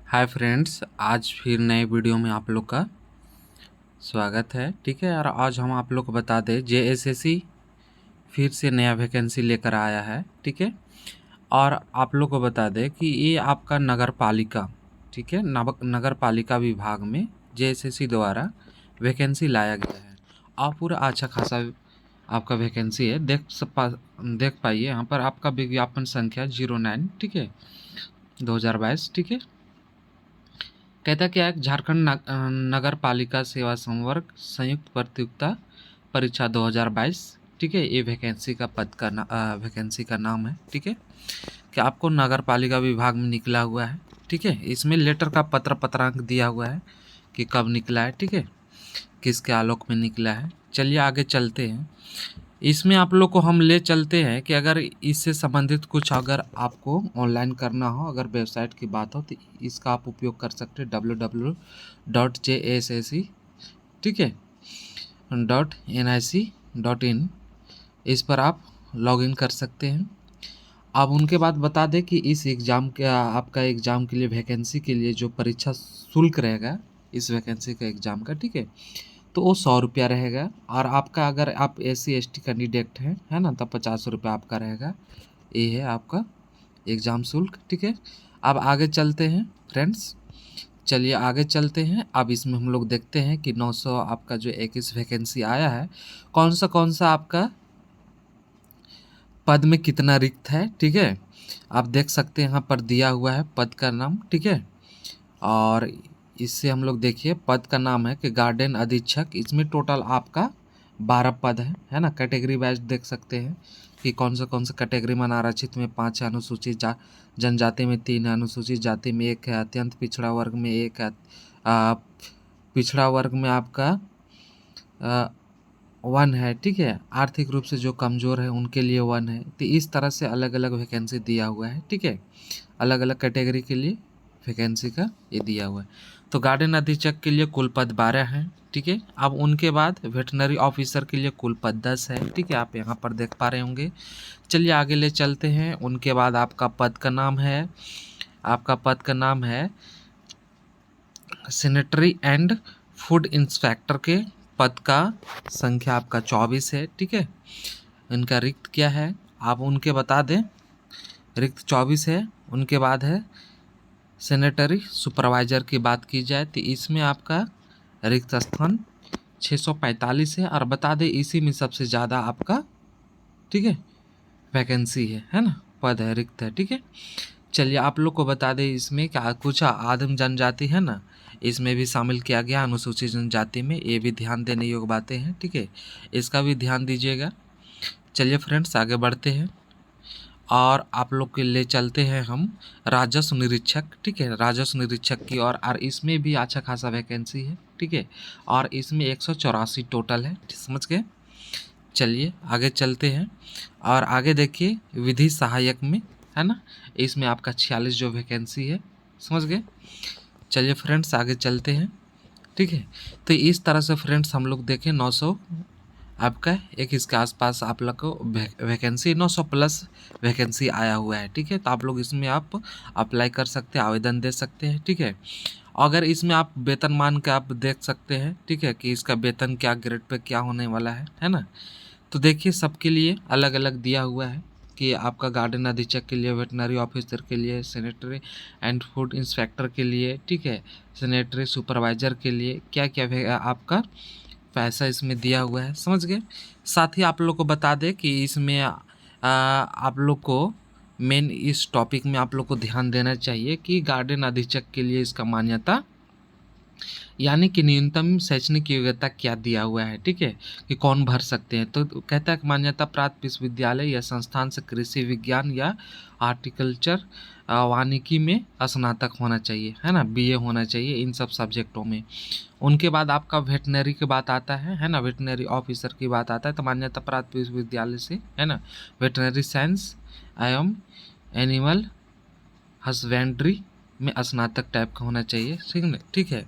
Hi friends, आज फिर नए वीडियो में आप लोग का स्वागत है। ठीक है, और आज हम आप लोग को बता दें जेएसएससी फिर से नया वैकेंसी लेकर आया है। ठीक है, और आप लोग को बता दें कि ये आपका नगर पालिका, ठीक है, नगर पालिका विभाग में जेएसएससी द्वारा वैकेंसी लाया गया है। और पूरा अच्छा खासा आपका वैकेंसी है। देख पाइए यहाँ पर आपका विज्ञापन संख्या 09, ठीक है, 2022। ठीक है, कहता क्या है, झारखंड नगर पालिका सेवा संवर्ग संयुक्त प्रतियोगिता परीक्षा 2022। ठीक है, ये वैकेंसी का नाम है। ठीक है, कि आपको नगर पालिका विभाग में निकला हुआ है। ठीक है, इसमें लेटर का पत्रांक दिया हुआ है कि कब निकला है। ठीक है, किसके आलोक में निकला है। चलिए आगे चलते हैं। इसमें आप लोग को हम ले चलते हैं कि अगर इससे संबंधित कुछ अगर आपको ऑनलाइन करना हो, अगर वेबसाइट की बात हो, तो इसका आप उपयोग कर सकते हैं www.jassc, ठीक है, .nic.in। इस पर आप लॉगिन कर सकते हैं। अब उनके बाद बता दें कि इस एग्ज़ाम के आपका एग्ज़ाम के लिए वैकेंसी के लिए जो परीक्षा शुल्क रहेगा इस वैकेंसी का एग्ज़ाम का, ठीक है, तो वो 100 रुपया रहेगा। और आपका अगर आप SC ST कैंडिडेट हैं, है ना, तब 50 रुपया आपका रहेगा। ये है आपका एग्ज़ाम शुल्क। ठीक है, अब आगे चलते हैं फ्रेंड्स। चलिए आगे चलते हैं। अब इसमें हम लोग देखते हैं कि 900 आपका जो 21 वैकेंसी आया है, कौन सा आपका पद में कितना रिक्त है। ठीक है, आप देख सकते हैं यहाँ पर दिया हुआ है पद का नाम। ठीक है, और इससे हम लोग देखिए पद का नाम है कि गार्डन अधीक्षक। इसमें टोटल आपका 12 पद है ना। कैटेगरी वाइज देख सकते हैं कि कौन सा कैटेगरी में आरक्षित में 5 है, अनुसूचित जनजाति में 3 है, अनुसूचित जाति में 1 है, अत्यंत पिछड़ा वर्ग में 1 है, पिछड़ा वर्ग में आपका 1 है। ठीक है, आर्थिक रूप से जो कमज़ोर है उनके लिए 1 है। तो इस तरह से अलग अलग वैकेंसी दिया हुआ है। ठीक है, अलग अलग कैटेगरी के लिए वैकेंसी का ये दिया हुआ है। तो गार्डन अधीक्षक के लिए कुल पद 12 हैं। ठीक है, अब उनके बाद वेटनरी ऑफिसर के लिए कुल पद 10 है। ठीक है, आप यहाँ पर देख पा रहे होंगे। चलिए आगे ले चलते हैं। उनके बाद आपका पद का नाम है सैनिटरी एंड फूड इंस्पेक्टर के पद का संख्या आपका 24 है। ठीक है, इनका रिक्त क्या है आप उनके बता दें। रिक्त 24 है। उनके बाद है सैनिटरी सुपरवाइज़र की बात की जाए तो इसमें आपका रिक्त स्थान 645 है। और बता दें इसी में सबसे ज़्यादा आपका, ठीक है, वैकेंसी है ना, पद है, रिक्त है। ठीक है, चलिए आप लोग को बता दें इसमें क्या कुछ आदिम जनजाति है ना, इसमें भी शामिल किया गया अनुसूचित जनजाति में। ये भी ध्यान देने योग्य बातें हैं। ठीक है, इसका भी ध्यान दीजिएगा। चलिए फ्रेंड्स आगे बढ़ते हैं और आप लोग के ले चलते हैं हम राजस्व निरीक्षक। ठीक है, राजस्व निरीक्षक की और इसमें भी अच्छा खासा वैकेंसी है। ठीक है, और इसमें 184 टोटल है। समझ गए। चलिए आगे चलते हैं और आगे देखिए विधि सहायक में, है ना, इसमें आपका 46 जो वैकेंसी है। समझ गए। चलिए फ्रेंड्स आगे चलते हैं। ठीक है, तो इस तरह से फ्रेंड्स हम लोग देखें 900 आपका एक इसके आसपास आप लोग को वैकेंसी 900 प्लस वैकेंसी आया हुआ है। ठीक है, तो आप लोग इसमें आप अप्लाई कर सकते हैं, आवेदन दे सकते हैं। ठीक है, अगर इसमें आप वेतनमान का आप देख सकते हैं। ठीक है, कि इसका वेतन क्या ग्रेड पे क्या होने वाला है ना। तो देखिए सबके लिए अलग अलग दिया हुआ है कि आपका गार्डन अधीक्षक के लिए, वेटनरी ऑफिसर के लिए, सैनिटरी एंड फूड इंस्पेक्टर के लिए, ठीक है, सैनिटरी सुपरवाइज़र के लिए क्या क्या आपका पैसा इसमें दिया हुआ है। समझ गए। साथ ही आप लोग को बता दें कि इसमें आप लोग को मेन इस टॉपिक में आप लोग को ध्यान देना चाहिए कि गार्डन अधीक्षक के लिए इसका मान्यता यानी कि न्यूनतम शैक्षणिक योग्यता क्या दिया हुआ है। ठीक है, कि कौन भर सकते हैं। तो कहता है कि मान्यता प्राप्त विश्वविद्यालय या संस्थान से कृषि विज्ञान या हार्टिकल्चर वानिकी में स्नातक होना चाहिए, है ना, BA होना चाहिए इन सब सब्जेक्टों में। उनके बाद आपका वेटनरी की बात आता है ना, वेटनरी ऑफिसर की बात आता है। तो मान्यता प्राप्त विश्वविद्यालय से, है ना, वेटनरी साइंस एवं एनिमल हस्बेंड्री में स्नातक टाइप का होना चाहिए। ठीक है,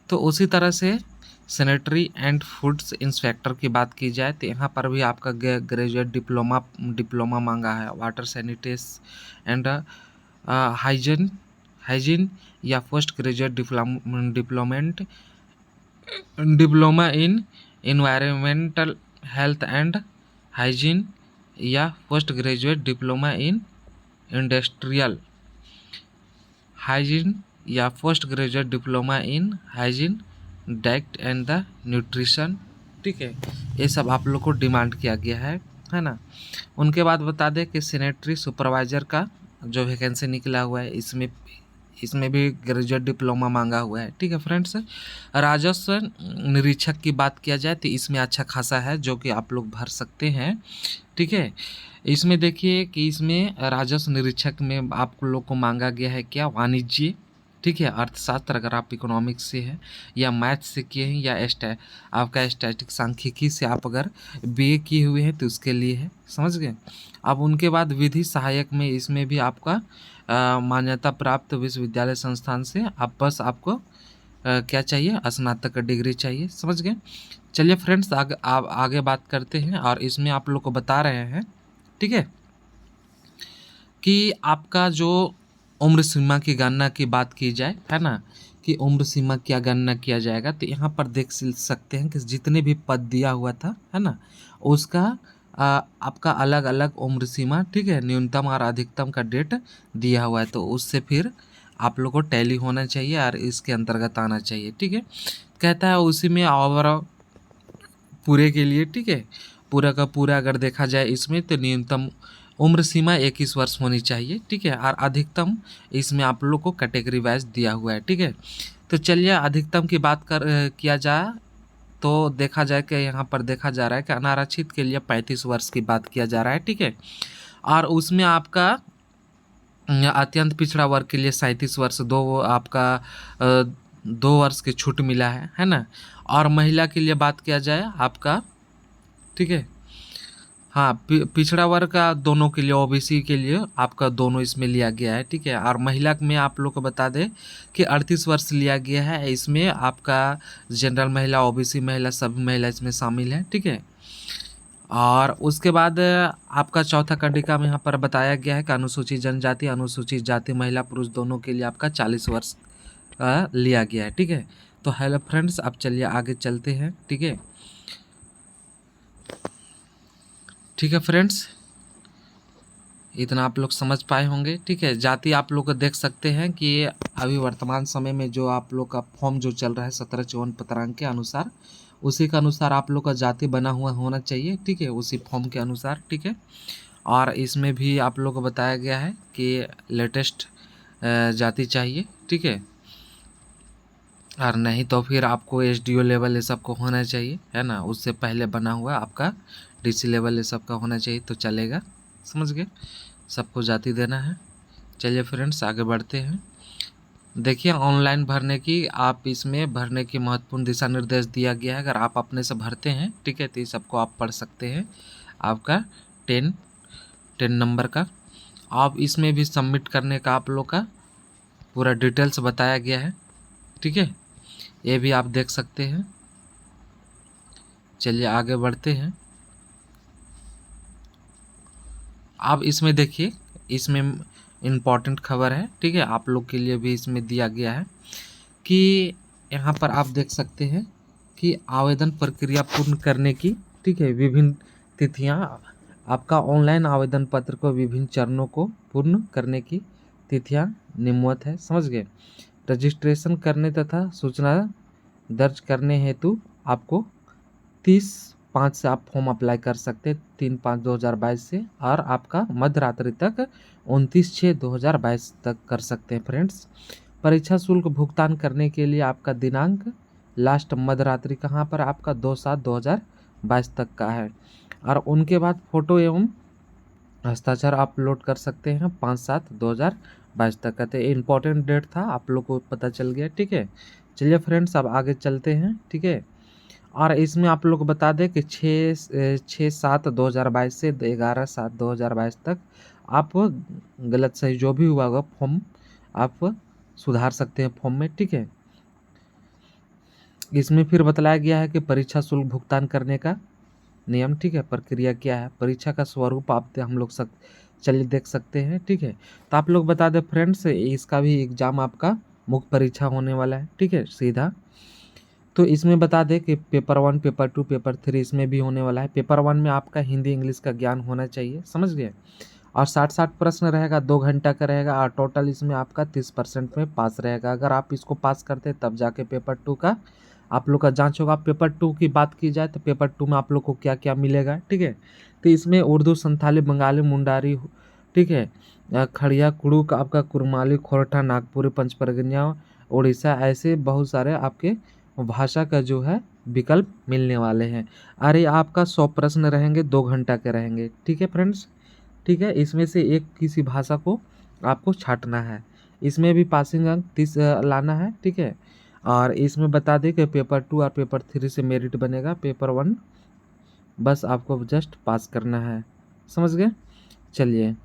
तो उसी तरह से सैनिटरी एंड फूड्स इंस्पेक्टर की बात की जाए तो यहाँ पर भी आपका ग्रेजुएट डिप्लोमा मांगा है। वाटर सैनिटेशन एंड हाइजीन या post graduate diploma in environmental health and hygiene या post graduate diploma in industrial hygiene या post graduate diploma in hygiene diet and the nutrition. ठीक है, ये सब आप लोग को डिमांड किया गया है ना। उनके बाद बता दें कि सैनिटरी सुपरवाइजर का जो वैकेंसी निकला हुआ है इसमें भी ग्रेजुएट डिप्लोमा मांगा हुआ है। ठीक है फ्रेंड्स, राजस्व निरीक्षक की बात किया जाए तो इसमें अच्छा खासा है जो कि आप लोग भर सकते हैं। ठीक है, इसमें देखिए कि इसमें राजस्व निरीक्षक में आप लोग को मांगा गया है क्या, वाणिज्य, ठीक है, अर्थशास्त्र अगर आप इकोनॉमिक्स से हैं या मैथ से किए हैं या आपका स्टैटिक सांख्यिकी से आप अगर बीए किए हुए हैं तो उसके लिए है, समझ गए। अब उनके बाद विधि सहायक में इसमें भी आपका मान्यता प्राप्त विश्वविद्यालय संस्थान से आप बस आपको क्या चाहिए, स्नातक का डिग्री चाहिए, समझ गए। चलिए फ्रेंड्स आगे बात करते हैं और इसमें आप लोग को बता रहे हैं, ठीक है, कि आपका जो उम्र सीमा की गणना की बात की जाए, है ना, कि उम्र सीमा क्या गणना किया जाएगा, तो यहाँ पर देख सकते हैं कि जितने भी पद दिया हुआ था, है ना, उसका आपका अलग अलग उम्र सीमा, ठीक है, न्यूनतम और अधिकतम का डेट दिया हुआ है, तो उससे फिर आप लोग को टैली होना चाहिए और इसके अंतर्गत आना चाहिए। ठीक है, कहता है उसी में ओवरऑल पूरे के लिए, ठीक है, पूरा का पूरा अगर देखा जाए इसमें तो न्यूनतम उम्र सीमा 21 वर्ष होनी चाहिए। ठीक है, और अधिकतम इसमें आप लोग को कैटेगरी वाइज दिया हुआ है। ठीक है, तो चलिए अधिकतम की बात किया जाए तो देखा जाए कि यहाँ पर देखा जा रहा है कि अनारक्षित के लिए 35 वर्ष की बात किया जा रहा है। ठीक है, और उसमें आपका अत्यंत पिछड़ा वर्ग के लिए 37 वर्ष, आपका 2 वर्ष की छूट मिला है ना। और महिला के लिए बात किया जाए आपका, ठीक है, हाँ, पिछड़ा वर्ग का दोनों के लिए, ओबीसी के लिए आपका दोनों इसमें लिया गया है। ठीक है, और महिला में आप लोग को बता दें कि 38 वर्ष लिया गया है, इसमें आपका जनरल महिला, ओबीसी महिला, सभी महिला इसमें शामिल है। ठीक है, और उसके बाद आपका चौथा कंडिका में यहाँ पर बताया गया है कि अनुसूचित जनजाति, अनुसूचित जाति, महिला पुरुष दोनों के लिए आपका 40 वर्ष लिया गया है। ठीक है, तो हेलो फ्रेंड्स, अब चलिए आगे चलते हैं। ठीक है, ठीक है फ्रेंड्स, इतना आप लोग समझ पाए होंगे। ठीक है, जाति आप लोग देख सकते हैं कि अभी वर्तमान समय में जो आप लोग का फॉर्म जो चल रहा है 1754 पत्रांक के अनुसार, उसी के अनुसार आप लोग का जाति बना हुआ होना चाहिए। ठीक है, उसी फॉर्म के अनुसार। ठीक है, और इसमें भी आप लोग को बताया गया है कि लेटेस्ट जाति चाहिए। ठीक है, और नहीं तो फिर आपको एसडीओ लेवल ये सब को होना चाहिए, है ना, उससे पहले बना हुआ आपका डीसी लेवल ये सब का होना चाहिए तो चलेगा, समझ गए, सबको जाति देना है। चलिए फ्रेंड्स आगे बढ़ते हैं। देखिए ऑनलाइन भरने की, आप इसमें भरने की महत्वपूर्ण दिशा निर्देश दिया गया है। अगर आप अपने से भरते हैं, ठीक है, तो ये सबको आप पढ़ सकते हैं। आपका 10 नंबर का आप इसमें भी सबमिट करने का आप लोग का पूरा डिटेल्स बताया गया है। ठीक है, ये भी आप देख सकते हैं। चलिए आगे बढ़ते हैं। आप इसमें देखिए, इसमें इम्पॉर्टेंट खबर है, ठीक है, आप लोग के लिए भी इसमें दिया गया है कि यहाँ पर आप देख सकते हैं कि आवेदन प्रक्रिया पूर्ण करने की, ठीक है, विभिन्न तिथियाँ, आपका ऑनलाइन आवेदन पत्र को विभिन्न चरणों को पूर्ण करने की तिथियाँ निम्नवत है, समझ गए। रजिस्ट्रेशन करने तथा सूचना दर्ज करने हेतु आपको 30/5 से आप फॉर्म अप्लाई कर सकते हैं, 3/5/2022 से, और आपका मध्य रात्रि तक 29/6/2022 तक कर सकते हैं फ्रेंड्स। परीक्षा शुल्क भुगतान करने के लिए आपका दिनांक लास्ट मध्य रात्रि कहाँ पर आपका 2/7/2022 तक का है, और उनके बाद फोटो एवं हस्ताक्षर आप अपलोड कर सकते हैं 5/7/2022 तक का। तो इम्पोर्टेंट डेट था, आप लोग को पता चल गया। ठीक है, चलिए फ्रेंड्स अब आगे चलते हैं। ठीक है, और इसमें आप लोग बता दें कि 6/7/2022 से 11/7/2022 तक आप गलत सही जो भी हुआ होगा फॉर्म आप सुधार सकते हैं फॉर्म में। ठीक है, इसमें फिर बताया गया है कि परीक्षा शुल्क भुगतान करने का नियम, ठीक है, प्रक्रिया क्या है, परीक्षा का स्वरूप आप हम लोग चलिए देख सकते हैं, ठीक है। तो आप लोग बता दें फ्रेंड्स, इसका भी एग्ज़ाम आपका मुख्य परीक्षा होने वाला है, ठीक है, सीधा। तो इसमें बता दें कि पेपर 1, पेपर 2, पेपर 3 इसमें भी होने वाला है। पेपर 1 में आपका हिंदी इंग्लिश का ज्ञान होना चाहिए, समझ गए। और 60-60 प्रश्न रहेगा, 2 घंटा का रहेगा, और टोटल इसमें आपका 30% में पास रहेगा। अगर आप इसको पास करते हैं तब जाके पेपर 2 का आप लोग का जांच होगा। पेपर 2 की बात की जाए तो पेपर 2 में आप लोग को क्या क्या मिलेगा, ठीक है। तो इसमें उर्दू, संथाली, बंगाली, मुंडारी, ठीक है, खड़िया, कुड़ुक, आपका कुरमाली, खोरठा, नागपुरी, पंचपरगनिया, उड़ीसा, ऐसे बहुत सारे आपके भाषा का जो है विकल्प मिलने वाले हैं। अरे आपका 100 प्रश्न रहेंगे, 2 घंटा के रहेंगे, ठीक है फ्रेंड्स, ठीक है। इसमें से एक किसी भाषा को आपको छाँटना है। इसमें भी पासिंग अंक 30 लाना है, ठीक है। और इसमें बता दें कि पेपर 2 और पेपर 3 से मेरिट बनेगा। पेपर 1 बस आपको जस्ट पास करना है, समझ गए। चलिए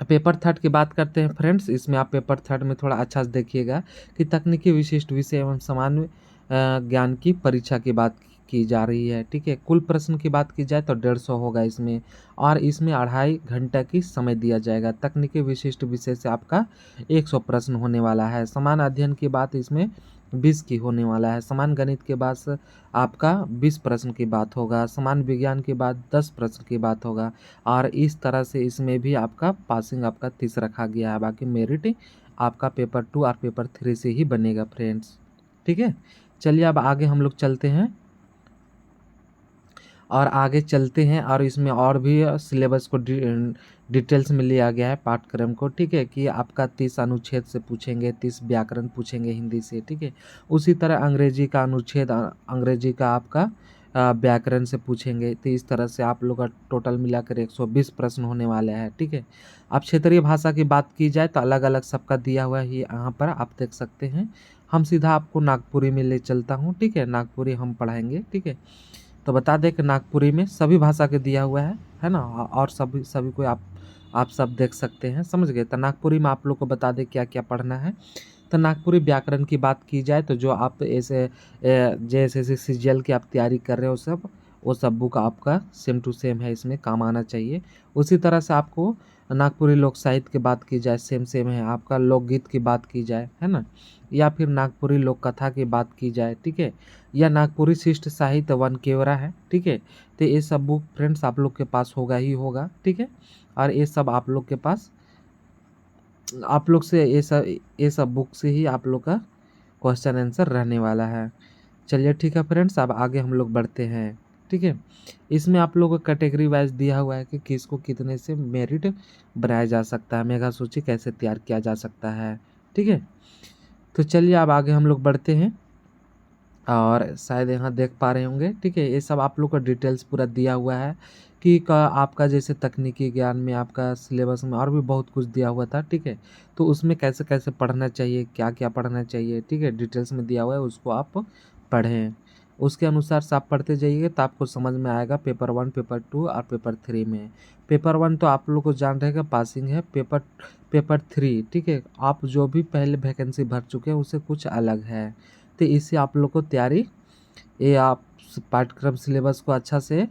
पेपर 3 की बात करते हैं फ्रेंड्स। इसमें आप पेपर 3 में थोड़ा अच्छा से देखिएगा कि तकनीकी विशिष्ट विषय एवं सामान्य ज्ञान की परीक्षा की बात की जा रही है, ठीक है। कुल प्रश्न की बात की जाए तो 150 होगा इसमें, और इसमें 2.5 घंटा की समय दिया जाएगा। तकनीकी विशिष्ट विषय से आपका 100 प्रश्न होने वाला है। समान अध्ययन की बात इसमें 20 की होने वाला है। समान गणित के बाद आपका 20 प्रश्न की बात होगा। समान विज्ञान के बाद 10 प्रश्न की बात होगा। और इस तरह से इसमें भी आपका पासिंग आपका 30 रखा गया है। बाकी मेरिट आपका पेपर 2 और पेपर 3 से ही बनेगा फ्रेंड्स, ठीक है। चलिए अब आगे हम लोग चलते हैं, और आगे चलते हैं, और इसमें और भी सिलेबस को डिटेल्स में लिया गया है पाठ्यक्रम को, ठीक है, कि आपका 30 अनुच्छेद से पूछेंगे, 30 व्याकरण पूछेंगे हिंदी से, ठीक है। उसी तरह अंग्रेजी का अनुच्छेद, अंग्रेजी का आपका व्याकरण से पूछेंगे। तो इस तरह से आप लोग का टोटल मिलाकर 120 प्रश्न होने वाले हैं, ठीक है। अब क्षेत्रीय भाषा की बात की जाए तो अलग अलग सबका दिया हुआ है यहाँ पर आप देख सकते हैं। हम सीधा आपको नागपुरी में ले चलता हूँ, ठीक है, नागपुरी हम पढ़ाएंगे, ठीक है। तो बता दें कि नागपुरी में सभी भाषा के दिया हुआ है ना, और सभी सभी को आप सब देख सकते हैं, समझ गए। तो नागपुरी में आप लोग को बता दें क्या क्या पढ़ना है। तो नागपुरी व्याकरण की बात की जाए तो जो आप ऐसे जैसे सीजीएल की आप तैयारी कर रहे हो वो सब बुक आपका सेम टू सेम है, इसमें काम आना चाहिए। उसी तरह से आपको नागपुरी लोक साहित्य की बात की जाए सेम सेम है आपका। लोकगीत की बात की जाए, है ना, या फिर नागपुरी लोक कथा की बात की जाए, ठीक है, या नागपुरी शिष्ट साहित्य वन केवरा है, ठीक है। तो ये सब बुक फ्रेंड्स आप लोग के पास होगा ही होगा, ठीक है। और ये सब आप लोग के पास, आप लोग से ये सब बुक से ही आप लोग का क्वेश्चन आंसर रहने वाला है। चलिए ठीक है फ्रेंड्स, अब आगे हम लोग बढ़ते हैं, ठीक है। इसमें आप लोगों को कैटेगरी वाइज दिया हुआ है कि किसको कितने से मेरिट बनाया जा सकता है, मेगा सूची कैसे तैयार किया जा सकता है, ठीक है। तो चलिए अब आगे हम लोग बढ़ते हैं, और शायद यहाँ देख पा रहे होंगे, ठीक है। ये सब आप लोग का डिटेल्स पूरा दिया हुआ है कि आपका जैसे तकनीकी ज्ञान में आपका सिलेबस में और भी बहुत कुछ दिया हुआ था, ठीक है। तो उसमें कैसे कैसे पढ़ना चाहिए, क्या क्या पढ़ना चाहिए, ठीक है, डिटेल्स में दिया हुआ है, उसको आप पढ़ें। उसके अनुसार से आप पढ़ते जाइए तो आपको समझ में आएगा पेपर 1, पेपर 2 और पेपर 3 में। पेपर 1 तो आप लोग को जान रहेगा पासिंग है। पेपर 3, ठीक है, आप जो भी पहले वैकेंसी भर चुके हैं उससे कुछ अलग है। तो इससे आप लोग को तैयारी, ये आप पाठ्यक्रम सिलेबस को अच्छा से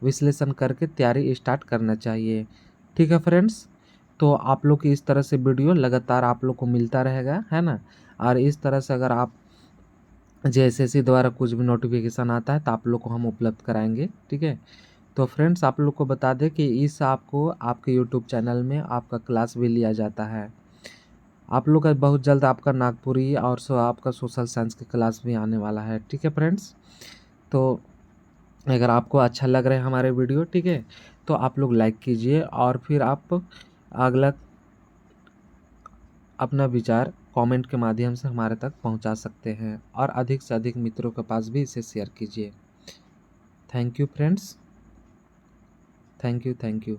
विश्लेषण करके तैयारी स्टार्ट करना चाहिए, ठीक है फ्रेंड्स। तो आप लोग की इस तरह से वीडियो लगातार आप लोग को मिलता रहेगा, है ना। और इस तरह से अगर आप जेएसएससी द्वारा कुछ भी नोटिफिकेशन आता है तो आप लोग को हम उपलब्ध कराएंगे, ठीक है। तो फ्रेंड्स आप लोग को बता दें कि इस आपको आपके यूट्यूब चैनल में आपका क्लास भी लिया जाता है। आप लोग का बहुत जल्द आपका नागपुरी और आपका सोशल साइंस की क्लास भी आने वाला है, ठीक है फ्रेंड्स। तो अगर आपको अच्छा लग रहा है हमारे वीडियो, ठीक है, तो आप लोग लाइक कीजिए, और फिर आप अगला अपना विचार कमेंट के माध्यम से हमारे तक पहुंचा सकते हैं, और अधिक से अधिक मित्रों के पास भी इसे शेयर कीजिए। Thank you friends, thank you.